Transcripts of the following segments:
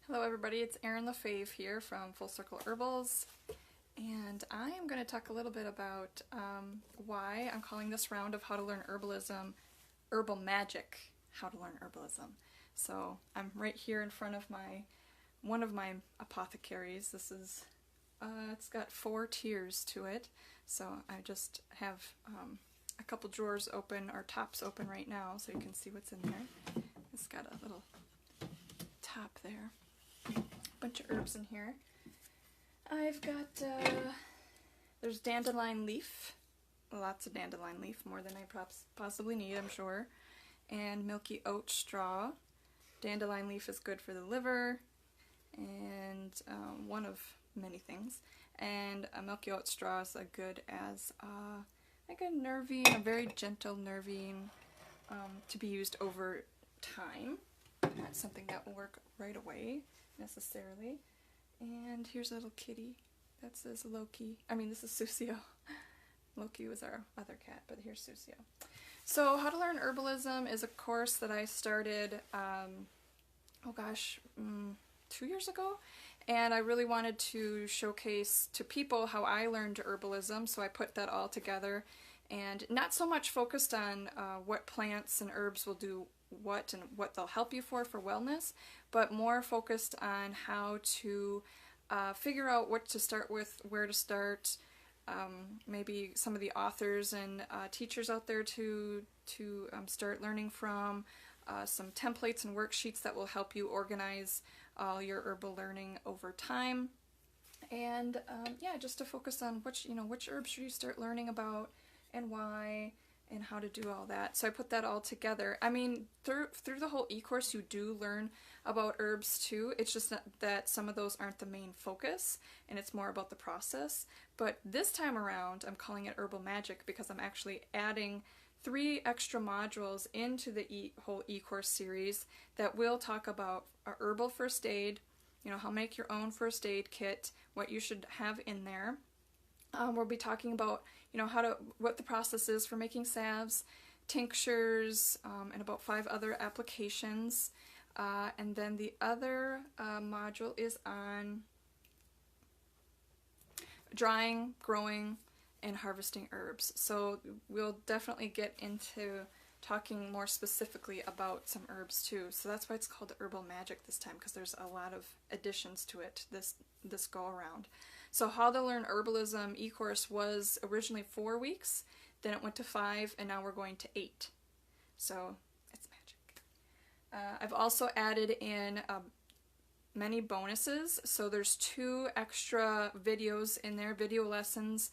Hello everybody, it's Erin LaFaive here from Circle Herbals, and I am going to talk a little bit about why I'm calling this round of How to Learn Herbalism Herbal Magic, How to Learn Herbalism. So I'm right here in front of one of my apothecaries. This is, it's got 4 tiers to it, so I just have a couple drawers open, or tops open right now, so you can see what's in there. It's got a little top there. Bunch of herbs in here. I've got, there's dandelion leaf, lots of dandelion leaf, more than I possibly need, I'm sure, and milky oat straw. Dandelion leaf is good for the liver, and one of many things, and a milky oat straw is good as like a nervine, a very gentle nervine, to be used over time. Not something that will work right away necessarily. And here's a little kitty. That says Loki. I mean, this is Susio. Loki was our other cat, but here's Susio. So How to Learn Herbalism is a course that I started, 2 years ago. And I really wanted to showcase to people how I learned herbalism, so I put that all together. And not so much focused on what plants and herbs will do what and what they'll help you for wellness, but more focused on how to figure out what to start with, where to start, maybe some of the authors and teachers out there to start learning from, some templates and worksheets that will help you organize all your herbal learning over time, and yeah, just to focus on which herbs should you start learning about and why, and how to do all that. So I put that all together. I mean, through the whole e-course you do learn about herbs too. It's just that some of those aren't the main focus, and it's more about the process. But this time around I'm calling it Herbal Magic because I'm actually adding 3 extra modules into the whole e-course series that will talk about a herbal first aid, how to make your own first aid kit, what you should have in there. We'll be talking about, what the process is for making salves, tinctures, and about 5 other applications. And then the other module is on drying, growing, and harvesting herbs. So we'll definitely get into talking more specifically about some herbs too. So that's why it's called Herbal Magic this time, because there's a lot of additions to it this go around. So How to Learn Herbalism e-course was originally 4 weeks, then it went to 5, and now we're going to 8. So it's magic. I've also added in many bonuses. So there's 2 extra videos in there, video lessons,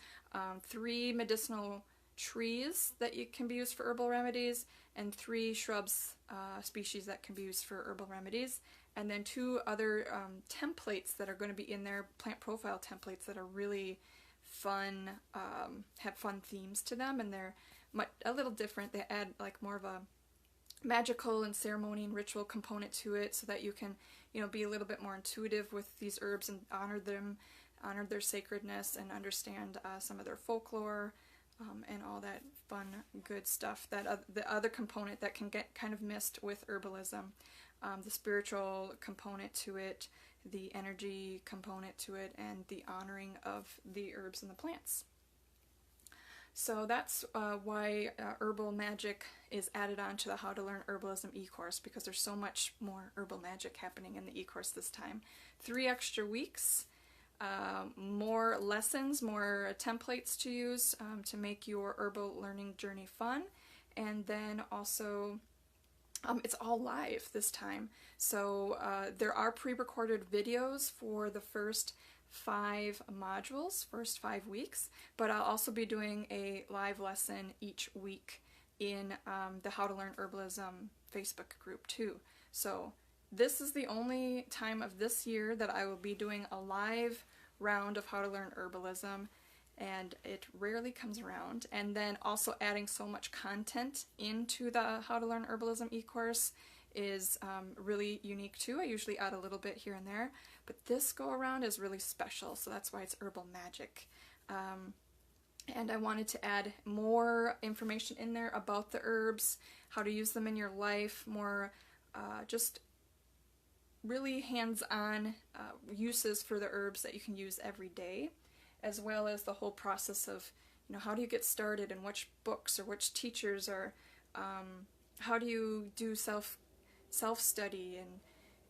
3 medicinal trees that can be used for herbal remedies, and 3 shrubs species that can be used for herbal remedies, and then 2 other templates that are going to be in there, plant profile templates that are really fun, have fun themes to them, and they're a little different. They add like more of a magical and ceremony and ritual component to it, so that you can be a little bit more intuitive with these herbs and honor their sacredness, and understand some of their folklore, and all that fun good stuff, that the other component that can get kind of missed with herbalism, the spiritual component to it, the energy component to it, and the honoring of the herbs and the plants. So that's why Herbal Magic is added on to the How to Learn Herbalism e-course, because there's so much more herbal magic happening in the e-course this time. 3 extra weeks, more lessons, more templates to use to make your herbal learning journey fun, and then also it's all live this time. So there are pre-recorded videos for the first 5 modules, first 5 weeks, but I'll also be doing a live lesson each week in the How to Learn Herbalism Facebook group too. So this is the only time of this year that I will be doing a live round of How to Learn Herbalism, and it rarely comes around. And then also adding so much content into the How to Learn Herbalism e-course is really unique too. I usually add a little bit here and there, but this go around is really special, so that's why it's Herbal Magic. And I wanted to add more information in there about the herbs, how to use them in your life, more just really hands-on uses for the herbs that you can use every day, as well as the whole process of, you know, how do you get started and which books or which teachers are, how do you do self-study,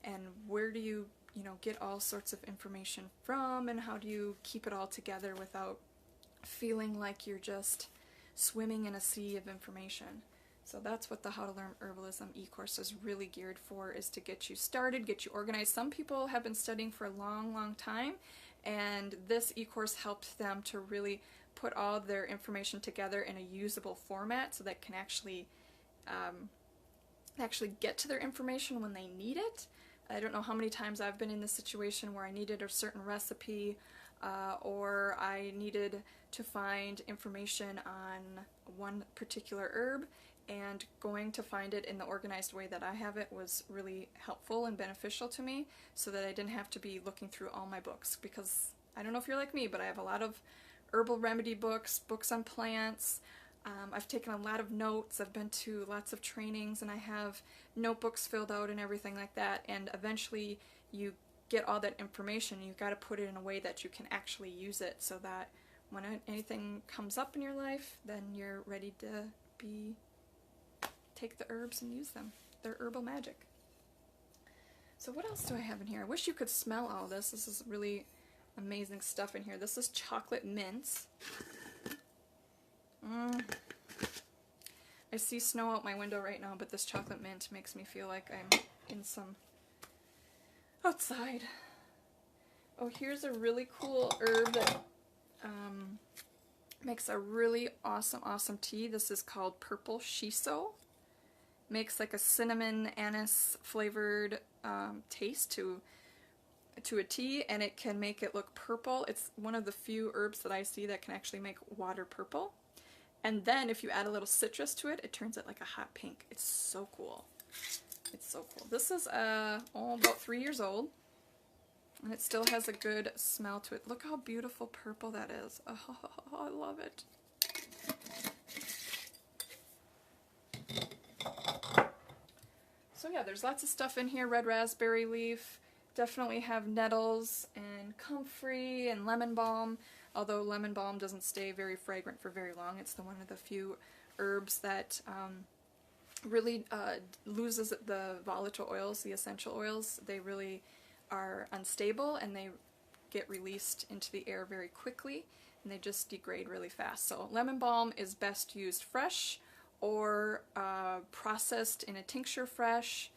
and where do you, you know, get all sorts of information from, and how do you keep it all together without feeling like you're just swimming in a sea of information. So that's what the How to Learn Herbalism e-course is really geared for, is to get you started, get you organized. Some people have been studying for a long, long time, and this e-course helped them to really put all their information together in a usable format so that can actually get to their information when they need it. I don't know how many times I've been in this situation where I needed a certain recipe, or I needed to find information on one particular herb, and going to find it in the organized way that I have it was really helpful and beneficial to me, so that I didn't have to be looking through all my books, because I don't know if you're like me, but I have a lot of herbal remedy books, books on plants. I've taken a lot of notes, I've been to lots of trainings, and I have notebooks filled out and everything like that, and eventually you get all that information, you've got to put it in a way that you can actually use it, so that when anything comes up in your life, then you're ready to take the herbs and use them. They're herbal magic. So what else do I have in here? I wish you could smell all this. This is really amazing stuff in here. This is chocolate mints. I see snow out my window right now, but this chocolate mint makes me feel like I'm in some outside. Oh, here's a really cool herb that makes a really awesome tea. This is called purple shiso. Makes like a cinnamon anise flavored taste to a tea, and it can make it look purple. It's one of the few herbs that I see that can actually make water purple. And then if you add a little citrus to it, it turns it like a hot pink. It's so cool. It's so cool. This is about 3 years old, and it still has a good smell to it. Look how beautiful purple that is. Oh, I love it. So yeah, there's lots of stuff in here. Red raspberry leaf. Definitely have nettles and comfrey and lemon balm. Although lemon balm doesn't stay very fragrant for very long. It's one of the few herbs that really loses the volatile oils, the essential oils. They really are unstable, and they get released into the air very quickly, and they just degrade really fast. So lemon balm is best used fresh or processed in a tincture fresh.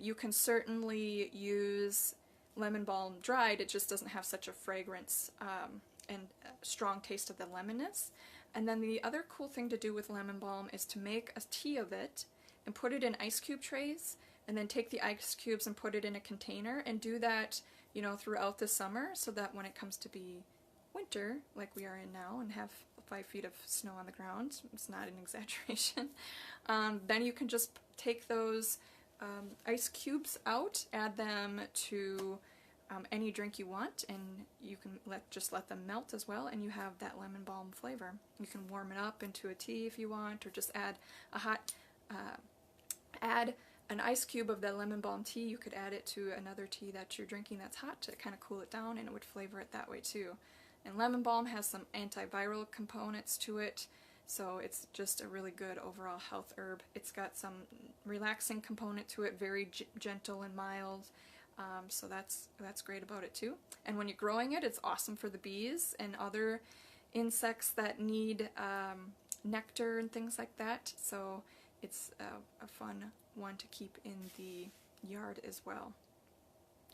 You can certainly use lemon balm dried. It just doesn't have such a fragrance and strong taste of the lemonness. And then the other cool thing to do with lemon balm is to make a tea of it and put it in ice cube trays, and then take the ice cubes and put it in a container, and do that, you know, throughout the summer, so that when it comes to be winter, like we are in now, and have 5 feet of snow on the ground, it's not an exaggeration, then you can just take those ice cubes out, add them to any drink you want, and you can just let them melt as well, and you have that lemon balm flavor. You can warm it up into a tea if you want, or just add a hot, add an ice cube of that lemon balm tea. You could add it to another tea that you're drinking that's hot to kind of cool it down, and it would flavor it that way too. And lemon balm has some antiviral components to it, so it's just a really good overall health herb. It's got some relaxing component to it, very gentle and mild. So that's great about it too. And when you're growing it, it's awesome for the bees and other insects that need nectar and things like that. So it's a fun one to keep in the yard as well.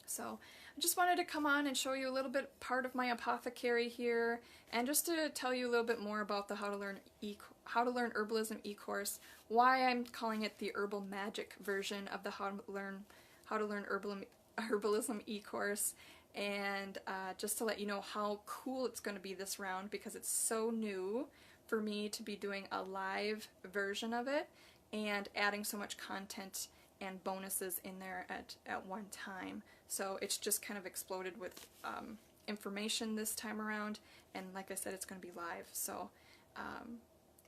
So I just wanted to come on and show you a little bit part of my apothecary here, and just to tell you a little bit more about the How to Learn Herbalism e-course, why I'm calling it the Herbal Magic version of the How to Learn Herbalism e-course, and just to let you know how cool it's going to be this round, because it's so new for me to be doing a live version of it and adding so much content and bonuses in there at one time. So it's just kind of exploded with information this time around, and like I said, it's going to be live. So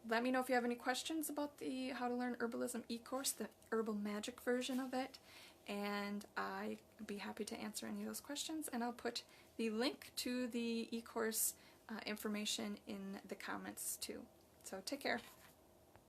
let me know if you have any questions about the How to Learn Herbalism e-course, the Herbal Magic version of it, and I I'd be happy to answer any of those questions, and I'll put the link to the eCourse information in the comments too. So take care.